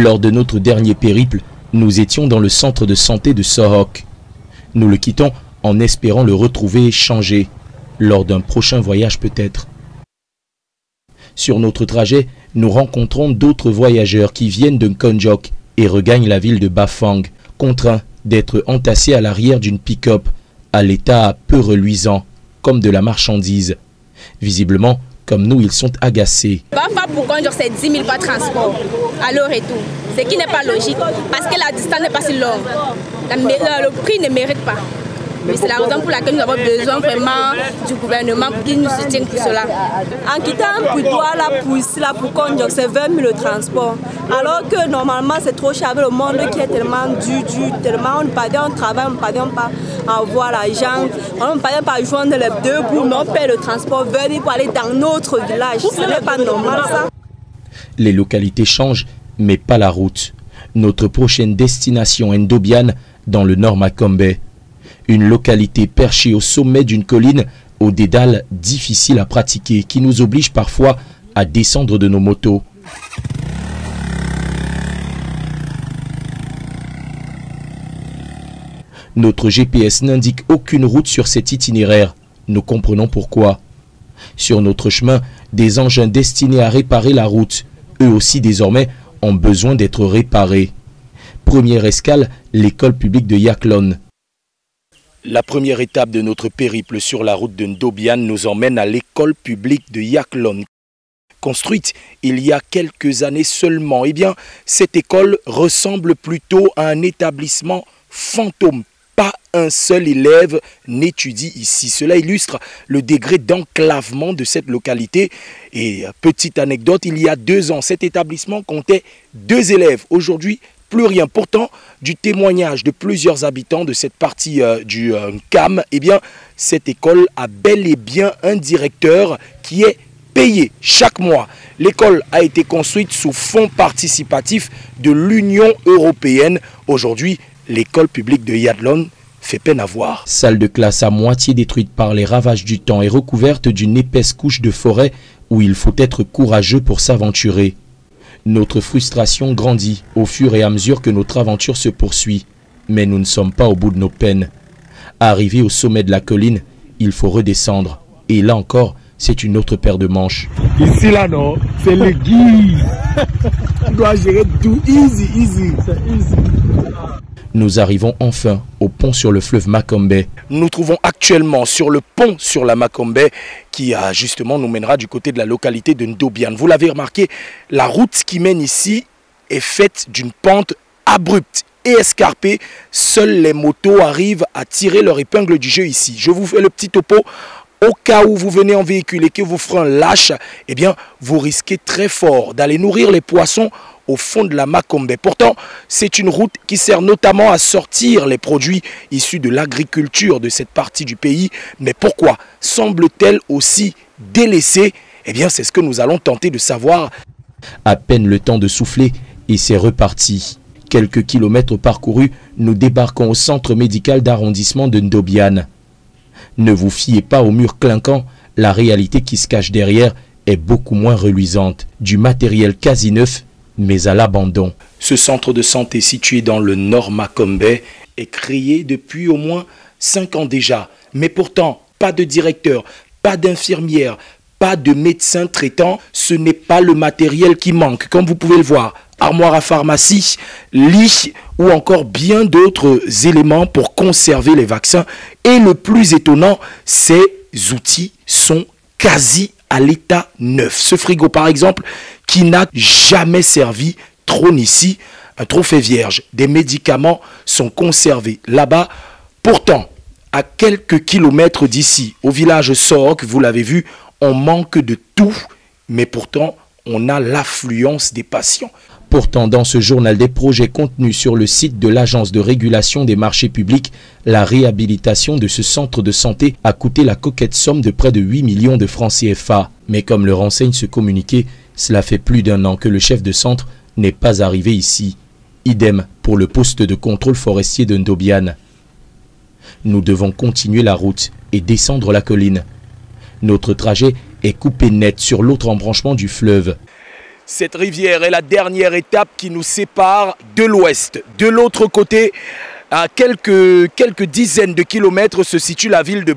Lors de notre dernier périple, nous étions dans le centre de santé de Sohok. Nous le quittons en espérant le retrouver changé, lors d'un prochain voyage peut-être. Sur notre trajet, nous rencontrons d'autres voyageurs qui viennent de Konjok et regagnent la ville de Bafang, contraints d'être entassés à l'arrière d'une pick-up, à l'état peu reluisant, comme de la marchandise. Visiblement, comme nous, ils sont agacés. Bafa pour Konjok, c'est 10 000 par transport, à leur retour. Ce qui n'est pas logique, parce que la distance n'est pas si longue. Le prix ne mérite pas. C'est la raison pour laquelle nous avons besoin vraiment du gouvernement qui nous soutienne pour cela. En quittant Poutoua là pour ici, là pour Konjok, c'est 20 000 le transport. Alors que normalement c'est trop cher avec le monde qui est tellement dur, tellement on ne parvient, on travaille, on ne parvient pas à voir l'argent, on ne parvient pas à joindre les deux bouts, mais on paie le transport, venir pour aller dans notre village. Ce n'est pas normal ça. Les localités changent, mais pas la route. Notre prochaine destination est Ndobiane, dans le nord Makombe. Une localité perchée au sommet d'une colline, au dédale difficile à pratiquer, qui nous oblige parfois à descendre de nos motos. Notre GPS n'indique aucune route sur cet itinéraire. Nous comprenons pourquoi. Sur notre chemin, des engins destinés à réparer la route, eux aussi désormais, ont besoin d'être réparés. Première escale, l'école publique de Yaklon. La première étape de notre périple sur la route de Ndobiane nous emmène à l'école publique de Yaklon. Construite il y a quelques années seulement, eh bien, cette école ressemble plutôt à un établissement fantôme. Pas un seul élève n'étudie ici. Cela illustre le degré d'enclavement de cette localité. Et petite anecdote, il y a 2 ans, cet établissement comptait 2 élèves. Aujourd'hui, plus rien. Pourtant, du témoignage de plusieurs habitants de cette partie du CAM, eh bien, cette école a bel et bien un directeur qui est payé chaque mois. L'école a été construite sous fonds participatifs de l'Union européenne. Aujourd'hui, l'école publique de Yaklon fait peine à voir. Salle de classe à moitié détruite par les ravages du temps et recouverte d'une épaisse couche de forêt où il faut être courageux pour s'aventurer. Notre frustration grandit au fur et à mesure que notre aventure se poursuit. Mais nous ne sommes pas au bout de nos peines. Arrivé au sommet de la colline, il faut redescendre. Et là encore, c'est une autre paire de manches. Ici, là, non, c'est le guide. On doit gérer tout easy. Nous arrivons enfin au pont sur le fleuve Makombe. Nous nous trouvons actuellement sur le pont sur la Makombe qui justement nous mènera du côté de la localité de Ndobiane. Vous l'avez remarqué, la route qui mène ici est faite d'une pente abrupte et escarpée. Seules les motos arrivent à tirer leur épingle du jeu ici. Je vous fais le petit topo. Au cas où vous venez en véhicule et que vos freins lâchent, eh bien, vous risquez très fort d'aller nourrir les poissons au fond de la Makombe. Pourtant, c'est une route qui sert notamment à sortir les produits issus de l'agriculture de cette partie du pays. Mais pourquoi semble-t-elle aussi délaissée? Eh bien, c'est ce que nous allons tenter de savoir. À peine le temps de souffler et c'est reparti. Quelques kilomètres parcourus, nous débarquons au centre médical d'arrondissement de Ndobiane. Ne vous fiez pas au mur clinquant, la réalité qui se cache derrière est beaucoup moins reluisante. Du matériel quasi neuf, mais à l'abandon. Ce centre de santé situé dans le nord Makombe est créé depuis au moins 5 ans déjà. Mais pourtant, pas de directeur, pas d'infirmière, pas de médecin traitant. Ce n'est pas le matériel qui manque, comme vous pouvez le voir. Armoire à pharmacie, lit ou encore bien d'autres éléments pour conserver les vaccins. Et le plus étonnant, ces outils sont quasi à l'état neuf. Ce frigo par exemple, qui n'a jamais servi, trône ici, un trophée vierge. Des médicaments sont conservés là-bas. Pourtant, à quelques kilomètres d'ici, au village Sohok, vous l'avez vu, on manque de tout, mais pourtant, on a l'affluence des patients. Pourtant, dans ce journal des projets contenus sur le site de l'Agence de régulation des marchés publics, la réhabilitation de ce centre de santé a coûté la coquette somme de près de 8 millions de francs CFA. Mais comme le renseigne ce communiqué, cela fait plus d'1 an que le chef de centre n'est pas arrivé ici. Idem pour le poste de contrôle forestier de Ndobiane. Nous devons continuer la route et descendre la colline. Notre trajet est coupé net sur l'autre embranchement du fleuve. Cette rivière est la dernière étape qui nous sépare de l'ouest. De l'autre côté, à quelques dizaines de kilomètres, se situe la ville de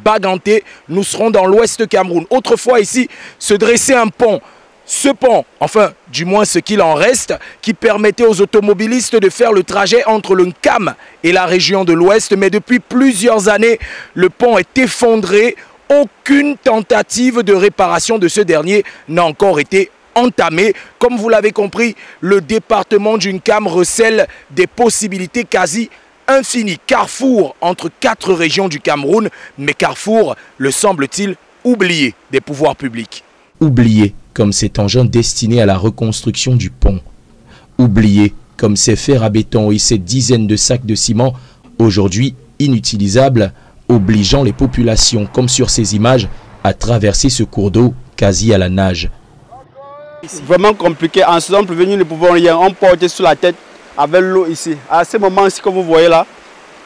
Baganté. Nous serons dans l'ouest Cameroun. Autrefois ici, se dressait un pont. Ce pont, enfin du moins ce qu'il en reste, qui permettait aux automobilistes de faire le trajet entre le Nkam et la région de l'ouest. Mais depuis plusieurs années, le pont est effondré. Aucune tentative de réparation de ce dernier n'a encore été entamée. Comme vous l'avez compris, le département du Nkam recèle des possibilités quasi infinies. Carrefour entre 4 régions du Cameroun, mais Carrefour, le semble-t-il, oublié des pouvoirs publics. Oublié comme cet engin destiné à la reconstruction du pont. Oublié comme ces fers à béton et ces dizaines de sacs de ciment, aujourd'hui inutilisables, obligeant les populations, comme sur ces images, à traverser ce cours d'eau quasi à la nage. C'est vraiment compliqué. En saison pluvieuse, nous ne pouvons rien. On portait sur la tête avec l'eau ici. À ce moment-ci que vous voyez là,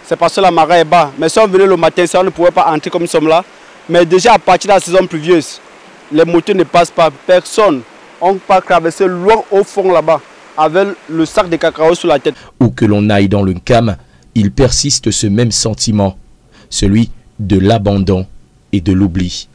c'est parce que la marée est bas. Mais si on venait le matin, ça, on ne pouvait pas entrer comme nous sommes là. Mais déjà à partir de la saison pluvieuse, les motos ne passent pas. Personne. On peut traverser loin au fond là-bas avec le sac de cacao sur la tête. Où que l'on aille dans le Nkam, il persiste ce même sentiment, celui de l'abandon et de l'oubli.